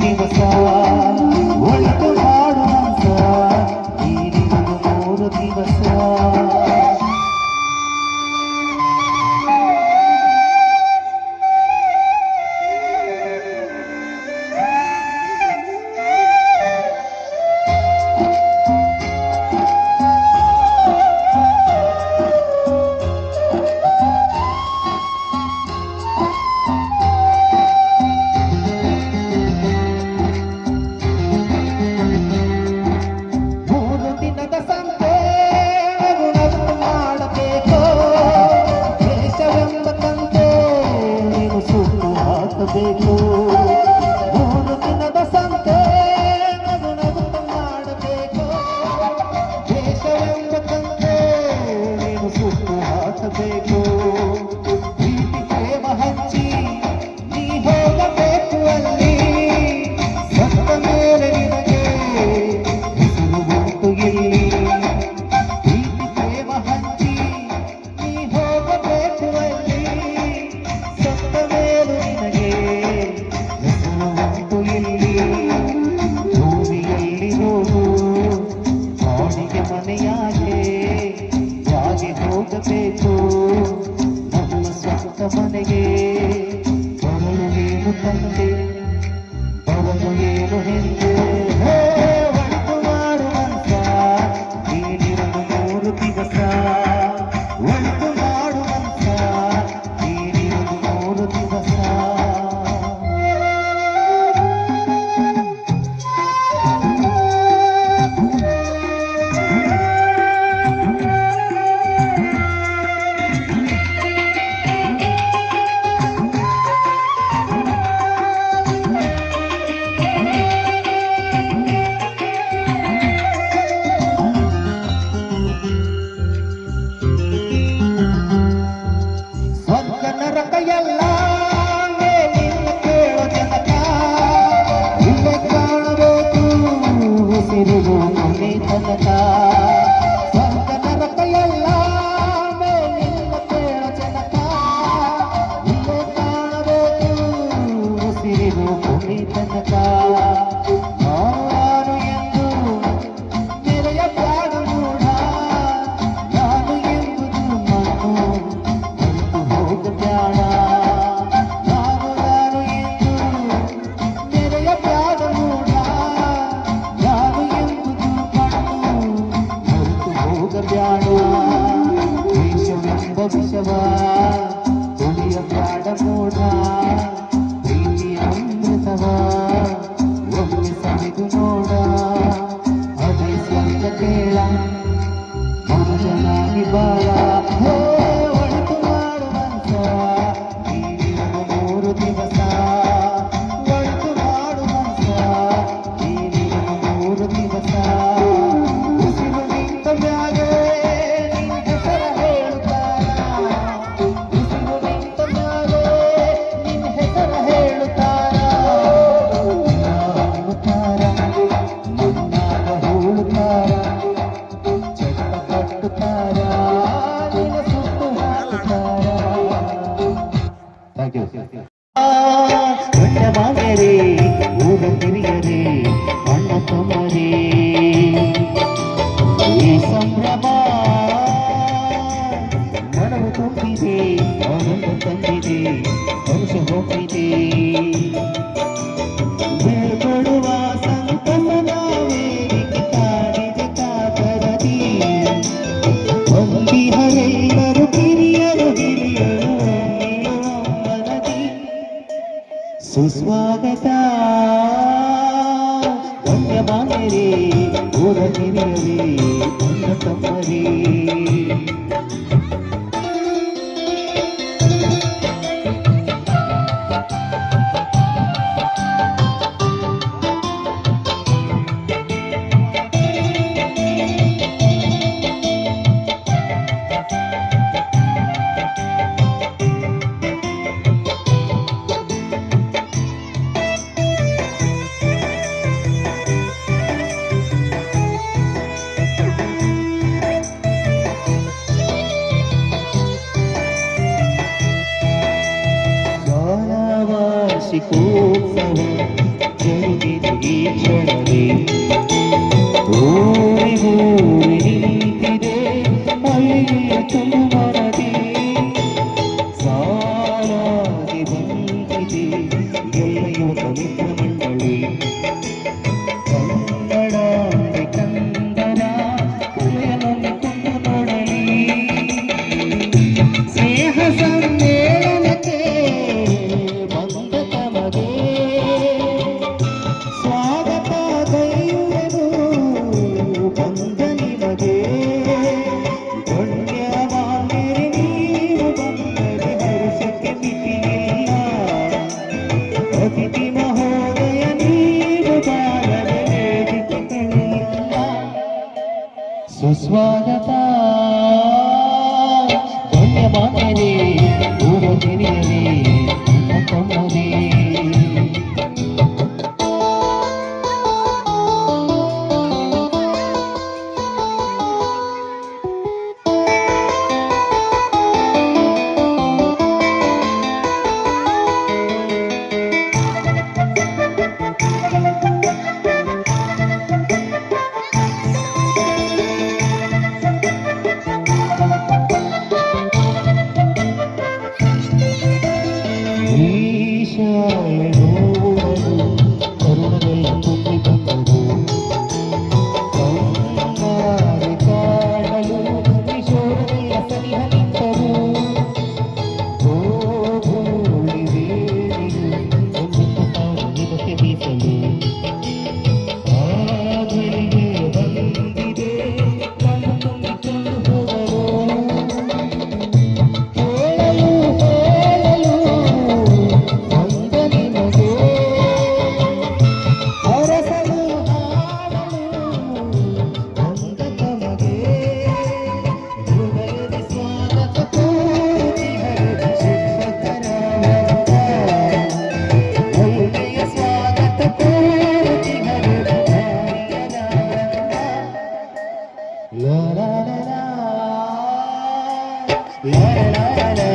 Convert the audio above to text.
ದಿವಸ ಒಳಿತು ಮಾಡುವಂತ ಈ ನಿನಗೂ 3 ದಿವಸ ಬೇಕು 3 ದಿನದ ಸಂತೆ ನಗುನಗುತ್ತ ಮಾಡಬೇಕು ದೇಶವೆಂಬ ತಂದೆ ನೀನು ಸುಟ್ಟು ಹಾಕಬೇಕು ಪ್ರೀತಿ ಪ್ರೇಮ ಹಂಚಿ ನೀ ಹೋಗಬೇಕು ಅಲ್ಲಿ ಸತ್ತ ಮೇಲೆ ನಿನಗೆ ಹೆಸರು ಉಂಟು ಇಲ್ಲಿ ಪ್ರೀತಿ ಪ್ರೇಮ ಹಂಚಿ ನೀ ಹೋಗಬೇಕು ಅಲ್ಲಿ ಸತ್ತ ಮೇಲೆ ನಿನಗೆ ಭೂಮಿಯಲ್ಲಿ ಹೋಗು ಕಾಣಿಗೆ ಮನೆಯಾಗೆ ಯಾಗೆ ಹೋಗಬೇಕು ನಮ್ಮ ಸ್ವಂತ ಮನೆಗೆ ಬರಲು ಏನು ತಂದೆ ಬರಲು ಏನು ಹಿಂದೆ ಒಟ್ಟು ಮಾಡುವಂತ ನೀನಿರಲು 3 ದಿವಸ ಒಟ್ಟು ಮಾಡುವಂತ ನೀನಿರಲು 3 ದಿವಸ ನರಕಯಲ್ಲ ಮೇಲಿಂದ ಕೇಳೋ ಜನಕ ಇಲ್ಲೇ ಕಾಣಬೇಕು ಉಸಿರಿಗೂ ಮನೆ ತನಕ ಸ್ವರ್ಗ ನರಕಯಲ್ಲ ಮೇಲಿಂದ ಕೇಳೋ ಜನಕ ಇಲ್ಲೇ ಕಾಣಬೇಕು ಉಸಿರಿಗೂ ಮನೆ ತನಕ ನಾನು ಎಂದು ನೆರೆಯ ಪ್ರಾಣ ಮೂಢ ನಾನು ಎಂಬುದು ಮಣ್ಣು ಹೋಗಬ್ಯಾಡ ನಾನು ಎಂದು ನೆರೆಯ ಪ್ರಾಣ ಮೂಢ ನಾನು ಎಂಬುದು ಮಣ್ಣು ಹೋಗಬ್ಯಾಡ ದ್ವೇಷವೆಂಬ ವಿಷವ ತುಳಿಯಬ್ಯಾಡ ಮೂಢ ಪ್ರೀತಿ ಅಮೃತವ ಒಮ್ಮೆ ಸವಿದು ನೋಡ ಅದೇ ಸ್ವಂತ ಕೇಳ ಮನುಜನಾಗಿ ಬಾಳ ಒಳಿತು ಮಾಡುವಂತ ನೀನಿರಲು 3 ದಿವಸ ಒಳಿತು ಮಾಡುವಂತ ನೀನಿರಲು 3 ದಿವಸ ಉಸಿರು ನಿಂತ ಮ್ಯಾಗೆ ನಿನ್ನ ಹೆಸರ ಹೇಳುತ್ತಾರ ಉಸಿರು ನಿಂತ ಮ್ಯಾಗೆ ನಿನ್ನ ಹೆಸರ ಹೇಳುತ್ತಾರ ಅನ್ನುತ್ತಾರ ಮಣ್ಣಾಗ ಹೂಳುತ್ತಾರ ಚಟ್ಟ ಕಟ್ಟುತ್ತಾರ ನಿನ್ನ ಸುಟ್ಟು ಹಾಕುತ್ತಾರ ಗಂಡ ಮಾಗರೇ ಊರ ಹಿರಿಯರೇ ಅಣ್ಣ ತಮ್ಮರೇ ಈ ಸಂಭ್ರಮ ಮನವು ತುಂಬಿದೆ ಆನಂದ ತಂದಿದೆ ಹರುಷ ಹೋಗಿದೆ ಬೇರ್ಪಡುವ ಸಂತಸದ ವೇದಿಕೆ ಕಾಡಿದೆ ಕಾತರದಿ ಹೊಂದಿಹರೆಲ್ಲರೂ ಹಿರಿಯರು ಹಿರಿಯರು ಮನದಿ ಸುಸ್ವಾಗತ ಗಣ್ಯಮಾನ್ಯರೇ ಊರ ಹಿರಿಯರೇ ಅಣ್ಣ ತಮ್ಮರೇ ಸುಸ್ವಾಗತ ಧನ್ಯವಾದರೇ ಊರ ಹಿರಿಯರೇ ತಮ್ಮರೇ la la la la la la la